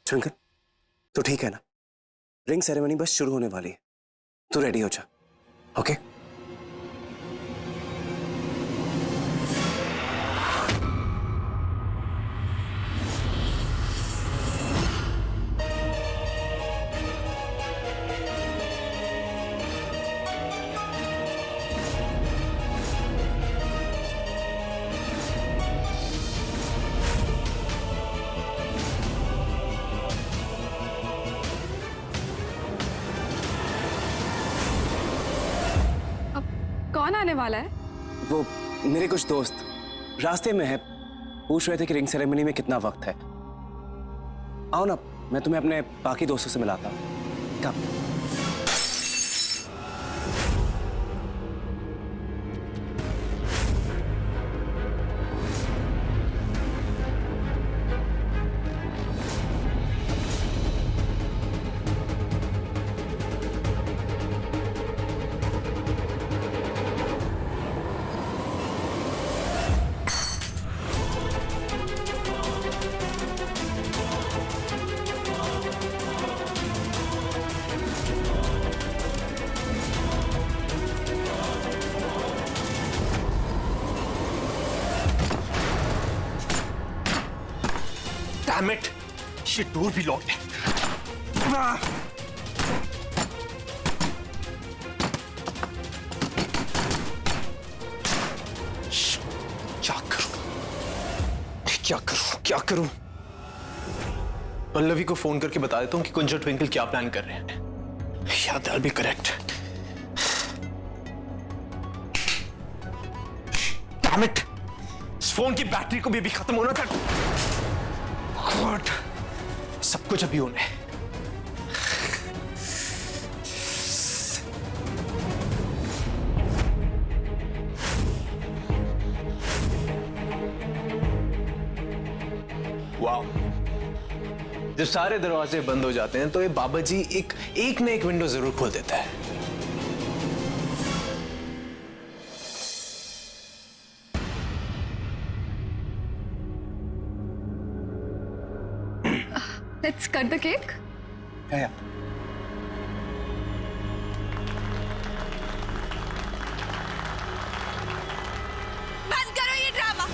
Twinkle, तो ठीक है ना? रिंग सेरेमनी बस शुरू होने वाली है, तू रेडी हो जा। ओके? कौन आने वाला है? वो मेरे कुछ दोस्त रास्ते में है, पूछ रहे थे कि रिंग सेरेमनी में कितना वक्त है। आओ ना, मैं तुम्हें अपने बाकी दोस्तों से मिलाता हूँ। कब? Damn it! ये डोर भी लॉक्ड है। क्या करूं? क्या करूं? क्या करूं? पल्लवी को फोन करके बता देता हूं कि कुंज और ट्विंकल क्या प्लान कर रहे हैं। Yeah, that'll be correct. Damn it! इस फोन की बैटरी को भी अभी खत्म होना था। God, सब कुछ अभी होना है। वाओ, जब सारे दरवाजे बंद हो जाते हैं तो ये बाबा जी एक न एक विंडो जरूर खोल देता है। Let's cut the cake. या। बंद करो ये ड्रामा।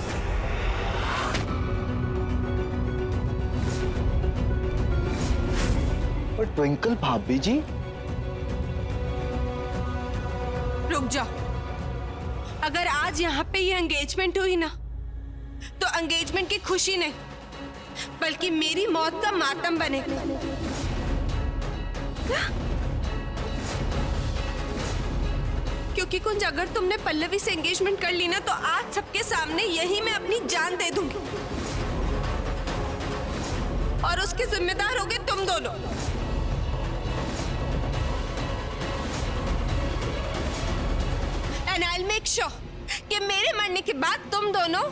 पर ट्विंकल भाभी जी, रुक जाओ। अगर आज यहाँ पे ये एंगेजमेंट हुई ना, तो एंगेजमेंट की खुशी नहीं बल्कि मेरी मौत का मातम बनेगा। क्योंकि कुंज, अगर तुमने पल्लवी से एंगेजमेंट कर ली ना, तो आज सबके सामने यही मैं अपनी जान दे दूंगी और उसके जिम्मेदार होगे तुम दोनों। And I will make sure कि मेरे मरने के बाद तुम दोनों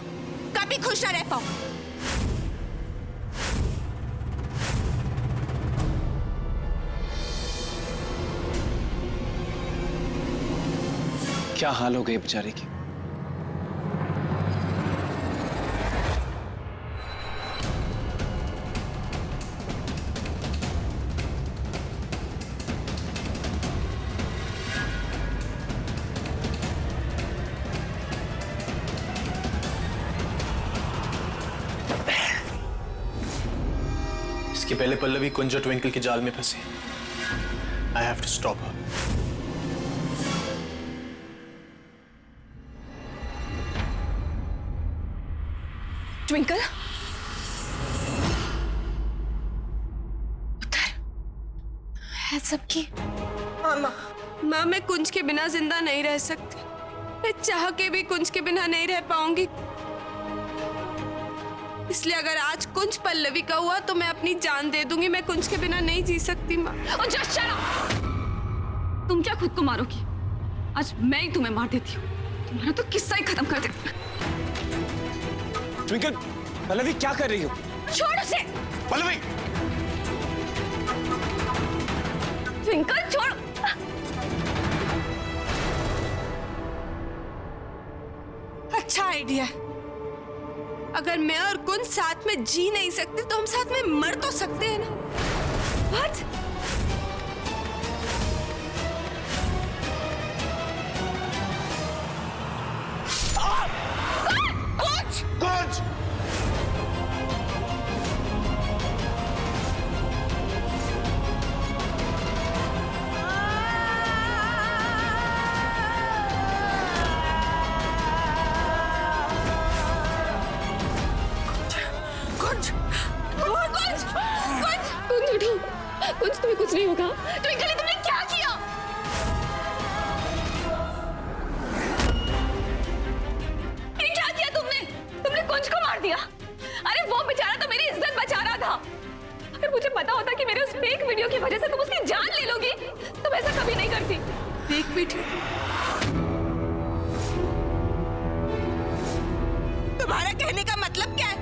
कभी खुश ना रह पाओ। क्या हाल हो गई बेचारे की। इसके पहले पल्लवी कुंज और ट्विंकल के जाल में फंसे। I have to stop her. Twinkle, उधर है सबकी। माँ, मैं कुंज के बिना जिंदा नहीं रह सकती। मैं चाह के भी कुंज के बिना नहीं रह पाऊंगी। इसलिए अगर आज कुंज पल्लवी का हुआ तो मैं अपनी जान दे दूंगी। मैं कुंज के बिना नहीं जी सकती माँ। और जस्ट शट अप। तुम क्या खुद को मारोगी? आज मैं ही तुम्हें मार देती हूँ। तुम्हारा तो किस्सा ही खत्म कर देती हूँ। ट्विंकल, पल्लवी क्या कर रही हो? छोड़ उसे। पल्लवी! ट्विंकल छोड़। अच्छा आइडिया। अगर मैं और कुंज साथ में जी नहीं सकते तो हम साथ में मर तो सकते हैं ना। What? कुंज! कुंज उठो। कुंज तुम्हें कुछ नहीं होगा। ट्विंकल तुमने क्या किया? ये क्या किया तुमने? तुमने कुंज को मार दिया। अरे वो बेचारा तो मेरी इज्जत बचा रहा था। अगर मुझे पता होता कि मेरे उस फेक वीडियो की वजह से तुम उसकी जान ले लोगी तो मैं ऐसा कभी नहीं करती। Fake video? तुम्हारा कहने का मतलब क्या है?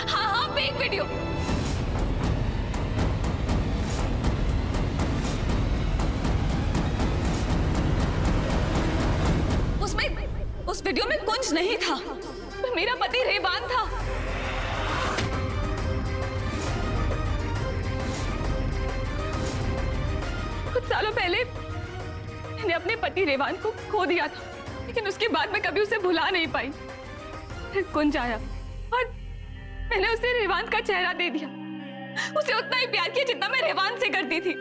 हाँ हाँ, फेक वीडियो। उस वीडियो में कुंज नहीं था, मेरा पति रेवान था। कुछ सालों पहले मैंने अपने पति रेवान को खो दिया था, लेकिन उसके बाद मैं कभी उसे भुला नहीं पाई। फिर कुंज आया और मैंने उसे रेवान का चेहरा दे दिया। उसे उतना ही प्यार किया जितना मैं रेवान से करती थी।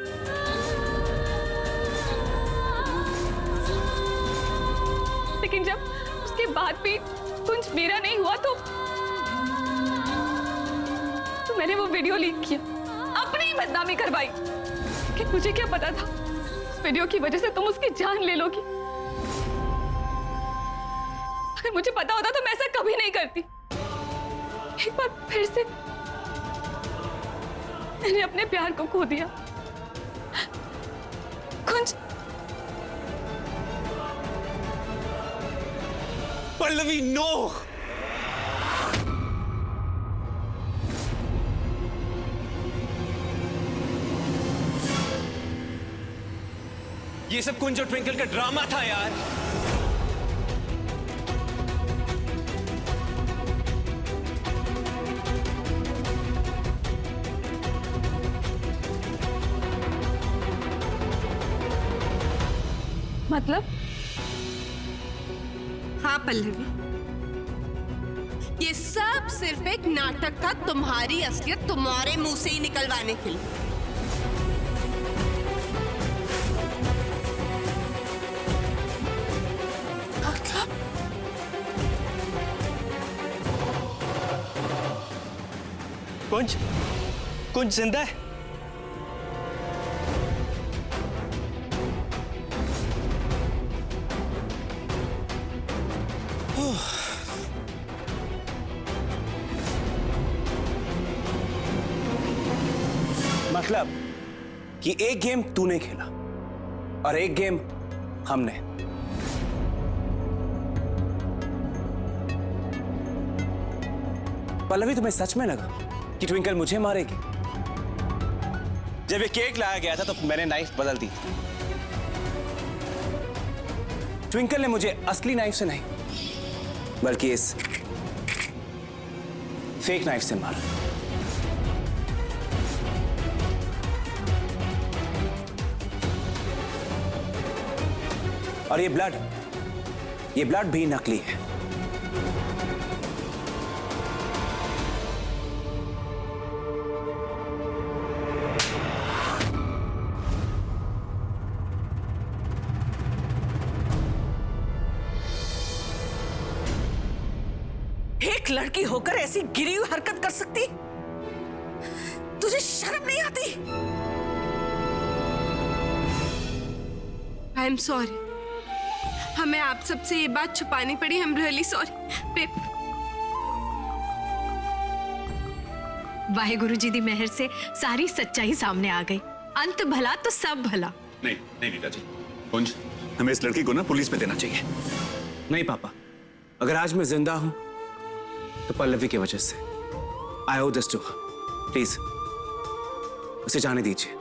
लेकिन जब उसके बाद भी कुंज मेरा नहीं हुआ तो मैंने वो वीडियो लीक किया, अपनी ही बदनामी करवाई। कि मुझे क्या पता था उस वीडियो की वजह से तुम उसकी जान ले लोगी। अगर मुझे पता होता तो मैं ऐसा कभी नहीं करती। एक बार फिर से मैंने अपने प्यार को खो दिया। कुंज, पल्लवी, नो! ये सब कुंज और ट्विंकल का ड्रामा था यार। मतलब? हाँ पल्लवी, ये सब सिर्फ एक नाटक था तुम्हारी असलियत तुम्हारे मुंह से ही निकलवाने के लिए। कुंज, कुंज जिंदा है? मतलब कि एक गेम तूने खेला और एक गेम हमने। पल्लवी, तुम्हें सच में लगा कि ट्विंकल मुझे मारेगी? जब ये केक लाया गया था तो मैंने नाइफ बदल दी। ट्विंकल ने मुझे असली नाइफ से नहीं बल्कि इस फेक नाइफ से मारा। और ये ब्लड भी नकली है। एक लड़की होकर ऐसी गिरी हुई हरकत कर सकती? तुझे शर्म नहीं आती? आई एम सॉरी, हमें आप सबसे ये बात छुपानी पड़ी। I am really sorry. Waheguru ji दी मेहर से सारी सच्चाई सामने आ गई। अंत भला तो सब भला। नहीं नहीं रीटा जी, कुंज, हमें इस लड़की को ना पुलिस में देना चाहिए। नहीं पापा, अगर आज मैं जिंदा हूं तो पल्लवी की वजह से। आई ओwe दिस टू हर। प्लीज उसे जाने दीजिए।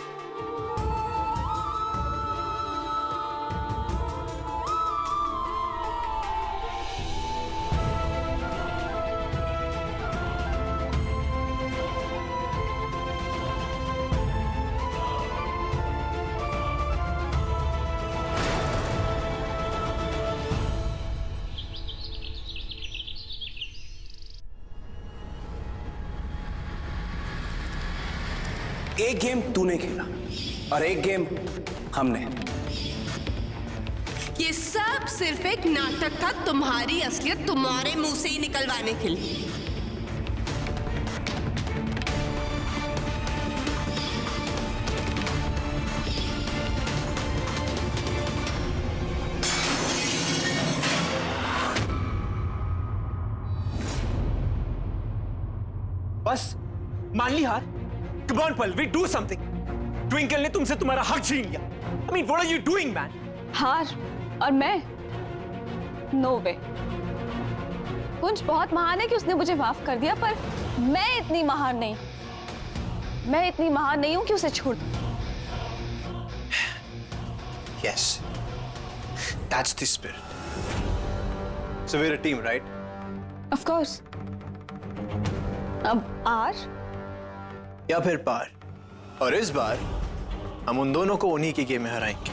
एक गेम तूने खेला और एक गेम हमने। ये सब सिर्फ एक नाटक था, तुम्हारी असलियत तुम्हारे मुंह से ही निकलवाने के लिए। बस मान ली हार। Come on, Pallavi, do something. Twinkle ने तुमसे तुम्हारा हक छीन लिया। I mean, what are you doing, man? हार और मैं? नो वे। कुंज बहुत महान है कि उसने मुझे माफ कर दिया, पर मैं इतनी महान नहीं। मैं इतनी महान नहीं हूं कि उसे छोड़ दूं। Yes, that's the spirit. So we're a team, right? Of course. अब आर या फिर पार। और इस बार हम उन दोनों को उन्हीं की गेम में हराएंगे।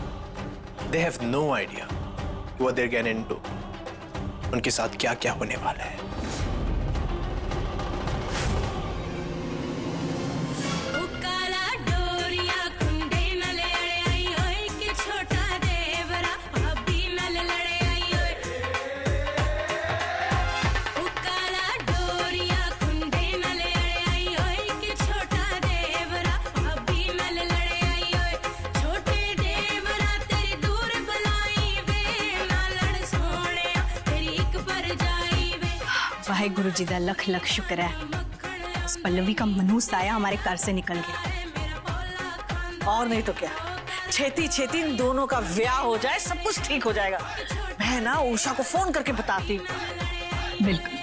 They have no idea what they're getting into. उनके साथ क्या क्या होने वाला है। वाहेगुरु जी का लख लख शुक्र है, उस पल्लवी का मनहूस साया हमारे घर से निकल गया। और नहीं तो क्या, छेती छेती इन दोनों का ब्याह हो जाए, सब कुछ ठीक हो जाएगा। मैं ना उषा को फोन करके बताती हूँ। बिल्कुल।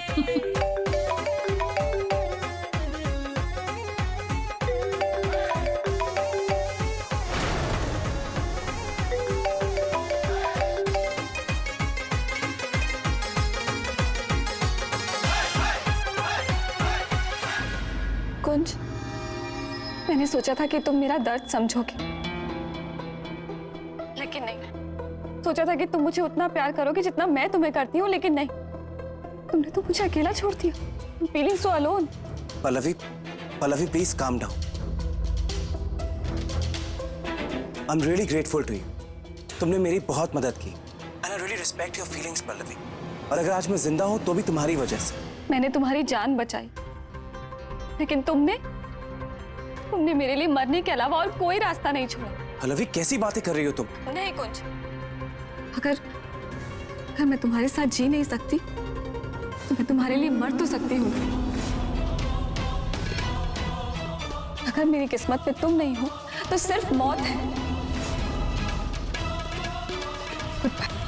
कुंज, मैंने सोचा था कि तुम मेरा दर्द समझोगे, लेकिन नहीं। सोचा था कि तुम मुझे उतना प्यार करोगे जितना मैं तुम्हें करती हूँ, लेकिन नहीं। तुमने तो मुझे अकेला छोड़ दिया। Feeling so alone. Pallavi, Pallavi please calm down. I am really grateful to you. तुमने मेरी बहुत मदद की and I really respect your feelings Pallavi. और अगर आज मैं जिंदा हूं तो भी तुम्हारी वजह से। मैंने तुम्हारी जान बचाई, लेकिन तुमने मेरे लिए मरने के अलावा और कोई रास्ता नहीं छोड़ा। पल्लवी कैसी बातें कर रही हो तुम? नहीं कुंज, अगर मैं तुम्हारे साथ जी नहीं सकती तो मैं तुम्हारे लिए मर तो सकती हूँ। अगर मेरी किस्मत में तुम नहीं हो तो सिर्फ मौत है।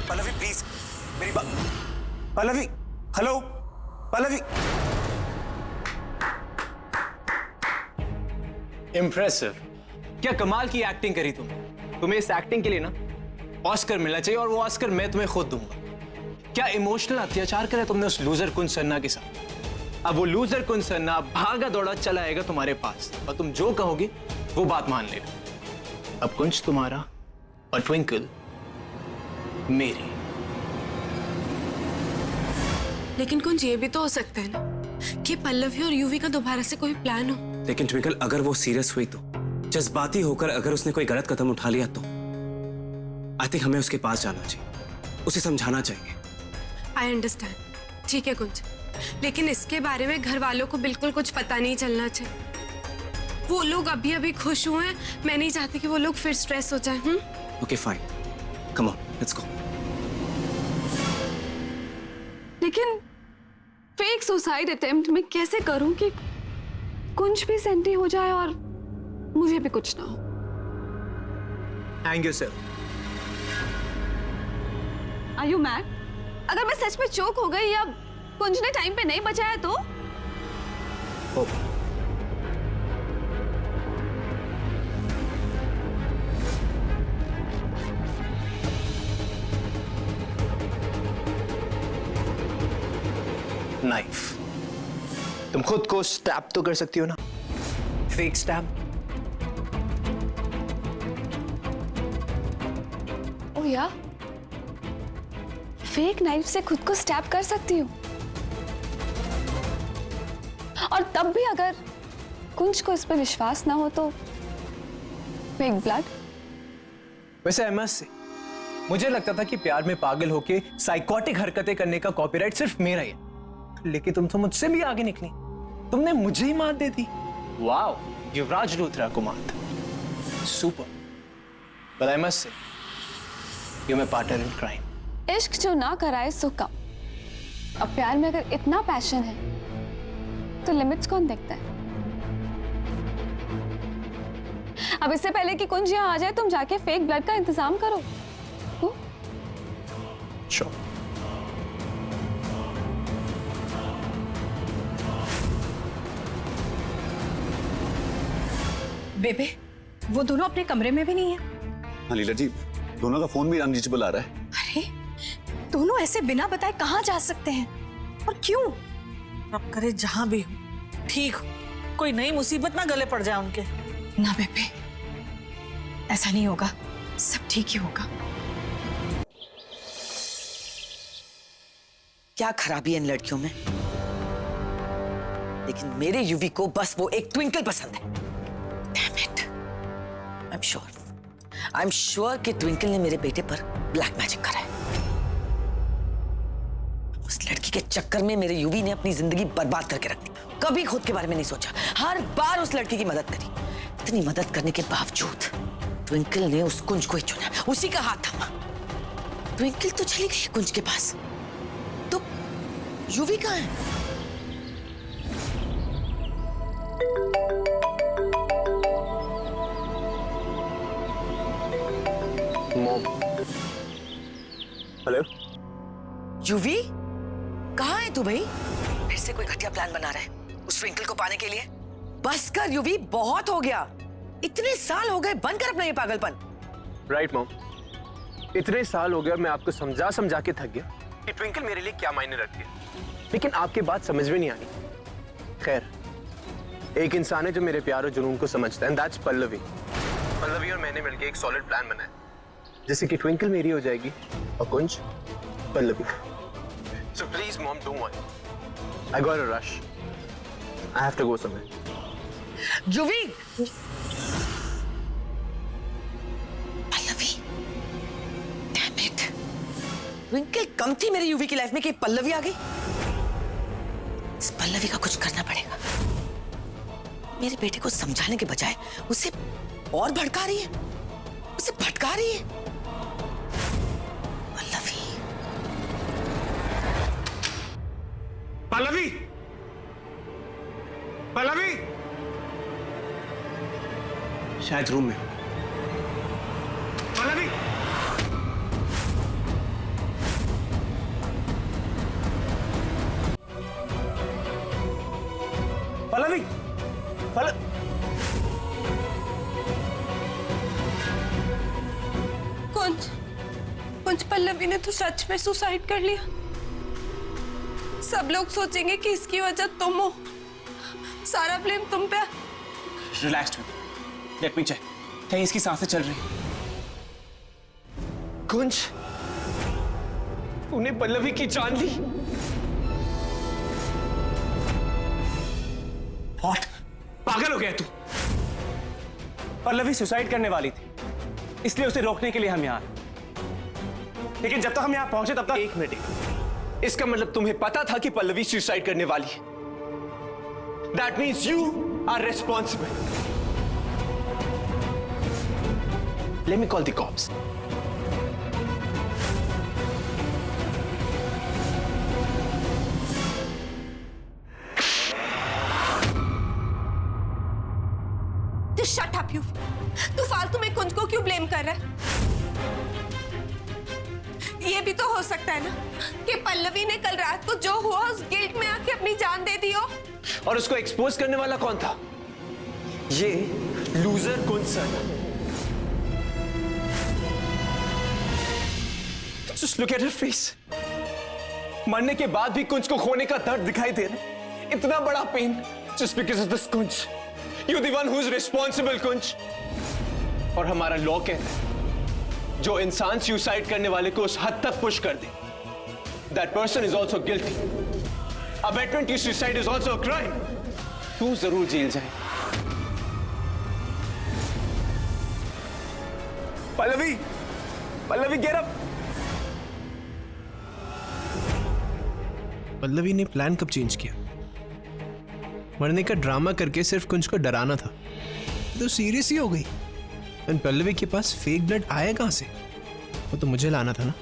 पल्लवी प्लीज मेरी बात। पल्लवी, हेलो पल्लवी। इम्प्रेसिव। क्या कमाल की एक्टिंग करी तुम्हें इस एक्टिंग के लिए ना ऑस्कर मिलना चाहिए, और वो ऑस्कर मैं तुम्हें खुद दूंगा। क्या इमोशनल अत्याचार करा तुमने उस लूजर कुंज सन्ना के साथ। अब वो लूजर कुंज सन्ना भागा दौड़ा चला आएगा तुम्हारे पास, और तुम जो कहोगे वो बात मान लेगा। अब कुंज तुम्हारा और ट्विंकल मेरी। लेकिन कुंज, ये भी तो हो सकता है ना कि पल्लवी और यूवी का दोबारा से कोई प्लान हो। लेकिन ट्विंकल, अगर वो सीरियस हुई तो, जज्बाती होकर अगर उसने कोई गलत कदम उठा लिया तो आई थिंक हमें उसके पास जाना चाहिए, उसे समझाना चाहिए। आई अंडरस्टैंड, ठीक है कुंज, लेकिन इसके बारे में घर वालों को बिल्कुल कुछ पता नहीं चलना चाहिए। वो लोग अभी अभी खुश हुए हैं, मैं नहीं चाहती कि वो लोग फिर स्ट्रेस हो जाए। Okay fine, come on let's go. लेकिन फेक सुसाइड अटेम्प्ट में कैसे करूं कि कुंज भी सेंटी हो जाए और मुझे भी कुछ ना हो। Hang yourself. Are you mad? अगर मैं सच में चोक हो गई या कुंज ने टाइम पे नहीं बचाया तो? नाइफ। तुम खुद को स्टैब तो कर सकती हो ना, फेक स्टैब। ओ या, फेक नाइफ से खुद को स्टैब कर सकती हूँ। और तब भी अगर कुंज को इस पर विश्वास ना हो तो फेक ब्लड? वैसे अहमद से मुझे लगता था कि प्यार में पागल होके साइकोटिक हरकतें करने का कॉपीराइट सिर्फ मेरा ही है, लेकिन तुम तो मुझसे भी आगे निकली। तुमने मुझे ही मात दे दी। वाओ, युवराज लूथरा को मात। Super. But I must say you my partner in crime. इश्क जो ना कराए सो कम। अब प्यार में अगर इतना पैशन है तो लिमिट्स कौन देखता है? अब इससे पहले कि कुंज यहाँ आ जाए तुम जाके फेक ब्लड का इंतजाम करो। Sure. बेबे, वो दोनों अपने कमरे में भी नहीं है। हाँ लीला जी, दोनों का फोन भी अनरीचेबल आ रहा है। अरे, दोनों ऐसे बिना बताए कहाँ जा सकते हैं और क्यों? अब करे जहां भी हो, ठीक हो, कोई नई मुसीबत ना गले पड़ जाए उनके। ना बेबे, ऐसा नहीं होगा, सब ठीक ही होगा। क्या खराबी है इन लड़कियों में, लेकिन मेरे युवी को बस वो एक ट्विंकल पसंद है। Damn it. I'm sure कि ट्विंकल ने मेरे बेटे पर ब्लैक मैजिक करा है। उस लड़की के चक्कर में मेरे युवी ने अपनी जिंदगी बर्बाद करके रख दी। कभी खुद के बारे में नहीं सोचा, हर बार उस लड़की की मदद करी। इतनी मदद करने के बावजूद ट्विंकल ने उस कुंज को ही चुना, उसी का हाथ थामा। ट्विंकल तो चली गई कुंज के पास, तो युवी कहाँ है? मॉम। हेलो युवी, कहाँ है तू भाई? फिर से कोई घटिया प्लान बना रहा है उस ट्विंकल को पाने के लिए? बस कर युवी, बहुत हो गया। इतने साल हो गए, बंद कर अपना ये पागलपन। राइट मॉम, इतने साल हो गए मैं आपको समझा समझा के थक गया कि ट्विंकल मेरे लिए क्या मायने रखती है, लेकिन आपकी बात समझ में नहीं आई। खैर, एक इंसान है जो मेरे प्यार और जुनून को समझता है, दैट्स पल्लवी। पल्लवी और मैंने मिलकर एक सॉलिड प्लान बनाया, जैसे कि ट्विंकल मेरी हो जाएगी और Kunj Pallavi. So please mom, don't worry, I got a rush, I have to go somewhere. Yuvi, Pallavi, damn it, Twinkle कम थी मेरी युवी की लाइफ में कि पल्लवी आ गई। इस पल्लवी का कुछ करना पड़ेगा। मेरे बेटे को समझाने के बजाय उसे और भड़का रही है, उसे भटका रही है। पल्लवी, पल्लवी, पल्लवी, शायद रूम में। पल्लवी, पल्लवी, कुंज पल्लवी ने तो सच में सुसाइड कर लिया। सब लोग सोचेंगे कि इसकी वजह तुम हो, सारा ब्लेम तुम पे। रिलैक्स, लेट मी चेक, कहीं इसकी सांसें चल रही? कुंज, तूने पल्लवी की जान ली? व्हाट? पागल हो गया तू? पल्लवी सुसाइड करने वाली थी, इसलिए उसे रोकने के लिए हम यहाँ आए। लेकिन जब तक हम यहाँ पहुंचे तब तक। एक मिनट, इसका मतलब तुम्हें पता था कि पल्लवी सुसाइड करने वाली है? That means you are responsible. Let me call the cops. Just shut up, you. तू फालतू में कुंज को क्यों ब्लेम कर रहा है? ये भी तो हो सकता है ना कि पल्लवी ने कल रात को जो हुआ उस गिल्ट में आके अपनी जान दे दी हो। और उसको एक्सपोज करने वाला कौन था? ये loser कुंसन। Just look at her face. मरने के बाद भी कुंज को खोने का दर्द दिखाई दे रहा। इतना बड़ा pain just because of this Kunj. You're the one who's responsible, Kunj. और हमारा लॉ कहता है जो इंसान सुसाइड करने वाले को उस हद तक पुश कर दे, that person is also guilty. Abetment to suicide is also a crime. तू जरूर जेल जाए, पल्लवी, पल्लवी गेट अप। पल्लवी ने प्लान कब चेंज किया? मरने का ड्रामा करके सिर्फ कुंज को डराना था, तो सीरियस ही हो गई। एंड पल्लवी के पास फेक ब्लड आया कहां से? वो तो मुझे लाना था ना।